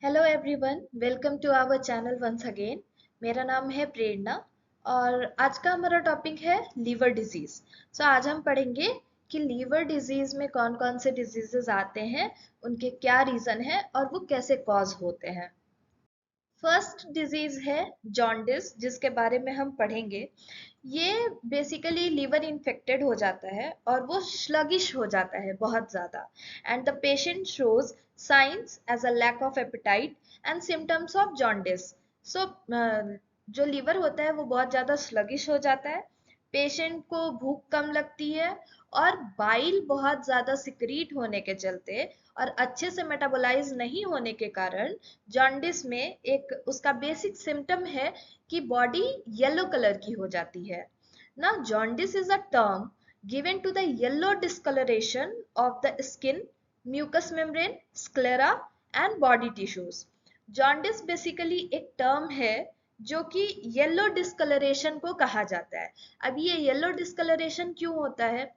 Hello everyone, welcome to our channel once again. मेरा नाम है प्रेरणा और आज का हमारा टॉपिक है लीवर डिजीज। आज हम पढ़ेंगे कि लीवर डिजीज में कौन कौन से डिजीजेस आते हैं, उनके क्या रीजन है और वो कैसे कॉज होते हैं। फर्स्ट डिजीज है जॉन्डिस, जिसके बारे में हम पढ़ेंगे। ये बेसिकली लीवर इन्फेक्टेड हो जाता है और वो स्लगिश हो जाता है बहुत ज़्यादा, and the patient shows signs as a lack of appetite and symptoms of jaundice. So जो लीवर होता है वो बहुत ज़्यादा स्लगिश हो जाता है, पेशेंट को भूख कम लगती है और बाइल बहुत ज़्यादा सिक्रीट होने के चलते और अच्छे से मेटाबोलाइज नहीं होने के कारण जॉन्डिस में एक उसका बेसिक सिम्टम है कि बॉडी येलो कलर की हो जाती है ना। Jaundice is a term given to the yellow discoloration of the skin, mucous membrane, sclera and body tissues. Jaundice basically एक टर्म है जो कि येलो डिस्कलरेशन को कहा जाता है। अब ये येलो डिस्कलरेशन क्यों होता है?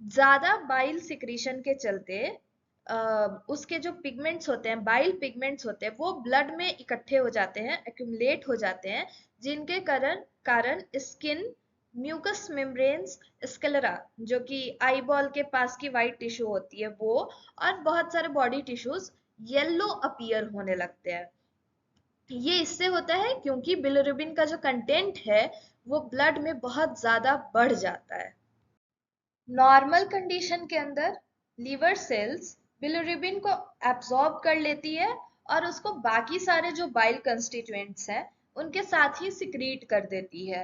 ज्यादा बाइल सिक्रीशन के चलते उसके जो पिगमेंट्स होते हैं, बाइल पिगमेंट्स होते हैं, वो ब्लड में इकट्ठे हो जाते हैं, एक्यूमुलेट हो जाते हैं, जिनके कारण कारण स्किन, म्यूकस मेम्ब्रेन्स, स्क्लेरा जो कि आईबॉल के पास की वाइट टिश्यू होती है वो, और बहुत सारे बॉडी टिश्यूज येलो अपीयर होने लगते हैं। ये इससे होता है क्योंकि बिलिरुबिन का जो कंटेंट है वो ब्लड में बहुत ज्यादा बढ़ जाता है। नॉर्मल कंडीशन के अंदर लीवर सेल्स बिलिरुबिन को एब्जॉर्ब कर लेती है और उसको बाकी सारे जो बाइल कंस्टिट्यूएंट्स हैं उनके साथ ही सिक्रीट कर देती है।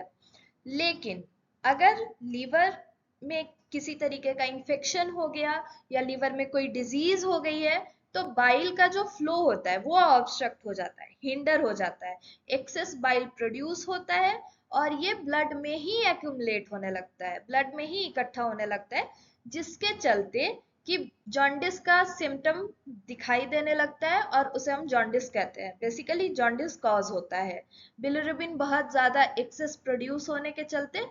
लेकिन अगर लीवर में किसी तरीके का इंफेक्शन हो गया या लीवर में कोई डिजीज हो गई है तो बाइल का जो फ्लो होता है वो ऑब्स्ट्रक्ट हो जाता है, हिंडर हो जाता है, एक्सेस बाइल प्रोड्यूस होता है और ये ब्लड में ही एक्यूमुलेट होने लगता है, ब्लड में ही इकट्ठा होने लगता है, जिसके चलते कि जॉन्डिस का सिम्टम दिखाई देने लगता है और उसे हम जॉन्डिस कहते हैं। बेसिकली जॉन्डिस कॉज होता है बिलिरुबिन बहुत ज्यादा एक्सेस प्रोड्यूस होने के चलते,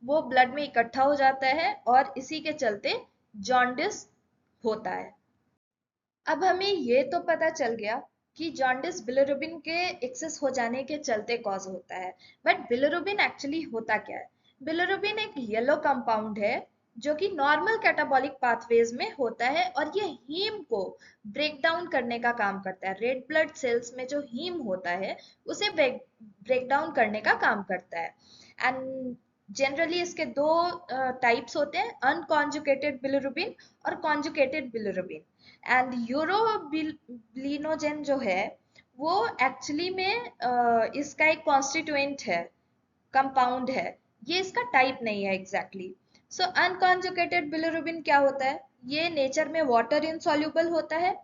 वो ब्लड में इकट्ठा हो जाता है और इसी के चलते जॉन्डिस होता है। अब हमें ये तो पता चल गया कि जॉन्डिस बिलिरुबिन के एक्सेस हो जाने के चलते कॉज होता है, बट बिलिरुबिन एक्चुअली होता क्या है? बिलिरुबिन एक येलो कंपाउंड है जो कि नॉर्मल कैटाबॉलिक पाथवेज में होता है और ये हीम को ब्रेक डाउन करने का काम करता है। रेड ब्लड सेल्स में जो हीम होता है उसे ब्रेक डाउन करने का काम करता है। एंड जनरली इसके दो टाइप्स होते हैं, अनकॉन्जुगेटेड बिलिरुबिन और कॉन्जुगेटेड बिलिरुबिन। एंड यूरोबिलिनोजेन जो है वो एक्चुअली में इसका एक कॉन्स्टिट्यूएंट है, कंपाउंड है, ये इसका टाइप नहीं है एग्जैक्टली। सो अनकॉन्जुगेटेड बिलिरुबिन क्या होता है? ये नेचर में वाटर इनसॉल्युबल होता है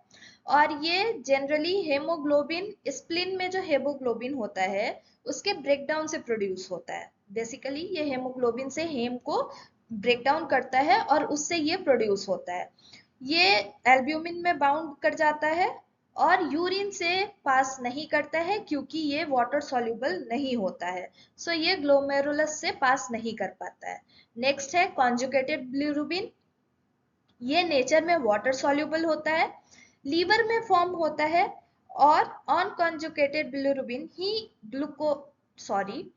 और ये जनरली हेमोग्लोबिन, स्प्लिन में जो हेमोग्लोबिन होता है उसके ब्रेकडाउन से प्रोड्यूस होता है। बेसिकली ये हेमोग्लोबिन से हेम को ब्रेक डाउन करता है और उससे ये प्रोड्यूस होता है। ये एल्ब्यूमिन में बाउंड कर जाता है और यूरिन से पास नहीं करता है क्योंकि ये वाटर सॉल्युबल नहीं होता है। ये ग्लोमेरुलस से पास नहीं कर पाता है। नेक्स्ट है कॉन्जुगेटेड बिलिरुबिन। ये नेचर में वाटर सॉल्युबल होता है, लीवर में फॉर्म होता है और अनकॉन्जुगेटेड बिलिरुबिन ही ग्लूको सॉरी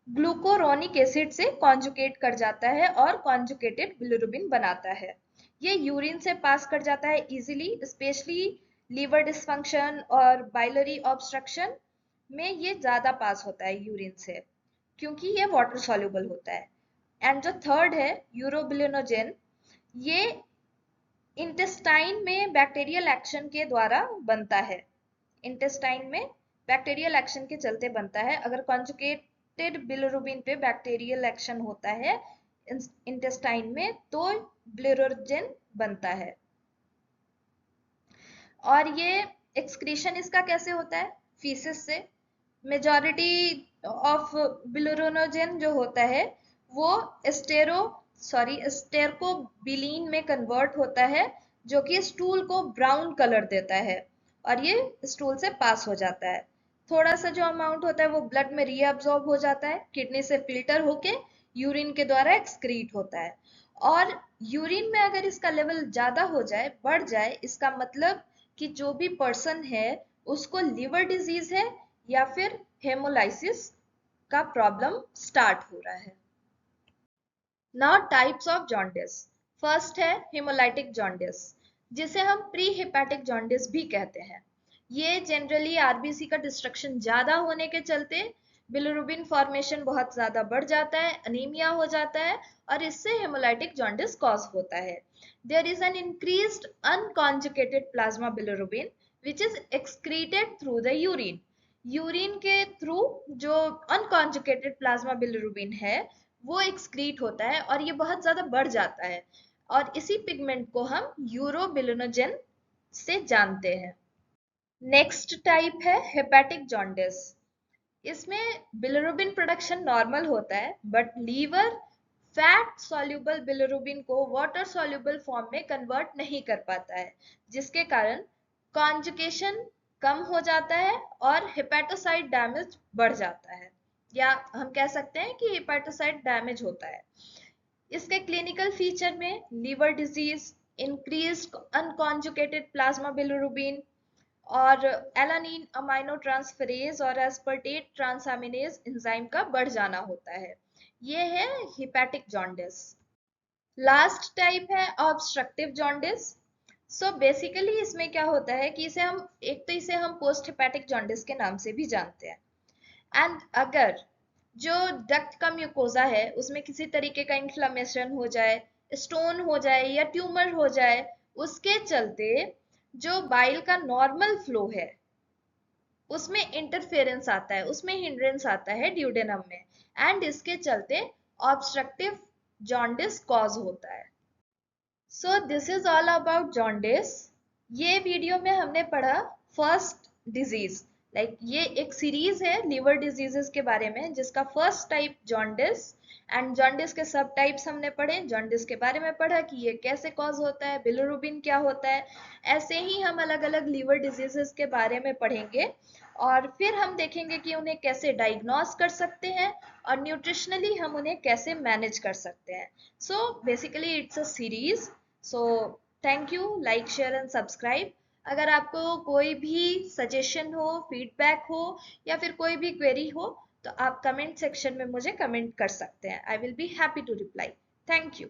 ग्लूकोरोनिक एसिड से कॉन्जुगेट कर जाता है और कॉन्जुगेटेड बिलिरुबिन बनाता है। ये यूरिन से पास कर जाता है इजीली, स्पेशली लीवर डिस्फंक्शन और बाइलरी ऑब्स्ट्रक्शन में ये ज्यादा पास होता है यूरिन से क्योंकि ये वाटर सॉल्युबल होता है। एंड जो थर्ड है यूरोबिलिनोजेन, ये इंटेस्टाइन में बैक्टीरियल एक्शन के द्वारा बनता है, इंटेस्टाइन में बैक्टीरियल एक्शन के चलते बनता है। अगर कॉन्जुगेटेड बिलिरुबिन पे बैक्टीरियल एक्शन होता है इंटेस्टाइन में तो बिलिरुबिन बनता है। और ये एक्सक्रीशन इसका कैसे होता है? फीसिस से। मेजॉरिटी ऑफ बिलिरुबिनोजेन जो होता है वो स्टेरकोबिलीन में कन्वर्ट होता है जो कि स्टूल को ब्राउन कलर देता है और ये स्टूल से पास हो जाता है। थोड़ा सा जो अमाउंट होता है वो ब्लड में रीअब्सॉर्ब हो जाता है, किडनी से फिल्टर होके यूरिन के द्वारा एक्सक्रीट होता है। और यूरिन में अगर इसका लेवल ज्यादा हो जाए, बढ़ जाए, इसका मतलब कि जो भी पर्सन है उसको लिवर डिजीज है या फिर हेमोलाइसिस का प्रॉब्लम स्टार्ट हो रहा है। Now types of jaundice. First है हेमोलाइटिक जॉन्डिस, जिसे हम प्री हेपेटिक जॉन्डिस भी कहते हैं। ये जनरली आरबीसी का डिस्ट्रक्शन ज्यादा होने के चलते बिलिरुबिन फॉर्मेशन बहुत ज्यादा बढ़ जाता है, अनीमिया हो जाता है और इससे हेमोलाइटिक जॉन्डिस कॉज होता है। There is an increased unconjugated plasma bilirubin which is excreted through the urine. Urine के थ्रू जो अनकॉन्जुगेटेड प्लाज्मा बिलिरुबिन है वो एक्सक्रीट होता है और ये बहुत ज्यादा बढ़ जाता है और इसी पिगमेंट को हम यूरोबिलिनोजेन से जानते हैं। नेक्स्ट टाइप है हेपेटिक जॉन्डिस। इसमें बिलिरुबिन प्रोडक्शन नॉर्मल होता है but liver fat soluble bilirubin को वाटर सॉल्युबल फॉर्म में कन्वर्ट नहीं कर पाता है, जिसके कारण कॉन्जुगेशन कम हो जाता है और हेपेटोसाइट डैमेज बढ़ जाता है, या हम कह सकते हैं कि हेपेटोसाइट डैमेज होता है। इसके क्लिनिकल फीचर में liver disease, increased unconjugated plasma bilirubin और एलानिन अमाइनो ट्रांसफरेज और एस्पर्टेट ट्रांसएमिनेज एंजाइम का बढ़ जाना होता है। ये है हेपेटिक जॉन्डिस। लास्ट टाइप है ऑब्स्ट्रक्टिव जॉन्डिस। सो बेसिकली इसमें क्या होता है कि इसे हम पोस्ट हेपेटिक जॉन्डिस के नाम से भी जानते हैं। एंड अगर जो डक्ट का म्यूकोजा है उसमें किसी तरीके का इन्फ्लेमेशन हो जाए, स्टोन हो जाए या ट्यूमर हो जाए, उसके चलते जो बाइल का नॉर्मल फ्लो है उसमें इंटरफेरेंस आता है, उसमें हिंड्रेंस आता है ड्यूडेनम में, एंड इसके चलते ऑब्स्ट्रक्टिव जॉन्डिस कॉज होता है। So this is all about jaundice. ये वीडियो में हमने पढ़ा फर्स्ट डिजीज, ये एक सीरीज है लीवर डिजीजेस के बारे में जिसका first type jaundice, and jaundice के सब टाइप्स हमने पढ़े, जॉन्डिस के बारे में पढ़ा कि ये कैसे कॉज होता है, बिलिरुबिन क्या होता है। ऐसे ही हम अलग अलग लीवर डिजीजेस के बारे में पढ़ेंगे और फिर हम देखेंगे कि उन्हें कैसे डायग्नोस कर सकते हैं और न्यूट्रिशनली हम उन्हें कैसे मैनेज कर सकते हैं। So basically it's a series. So thank you, like share and subscribe. अगर आपको कोई भी सजेशन हो, फीडबैक हो या फिर कोई भी क्वेरी हो तो आप कमेंट सेक्शन में मुझे कमेंट कर सकते हैं। I will be happy to reply. Thank you.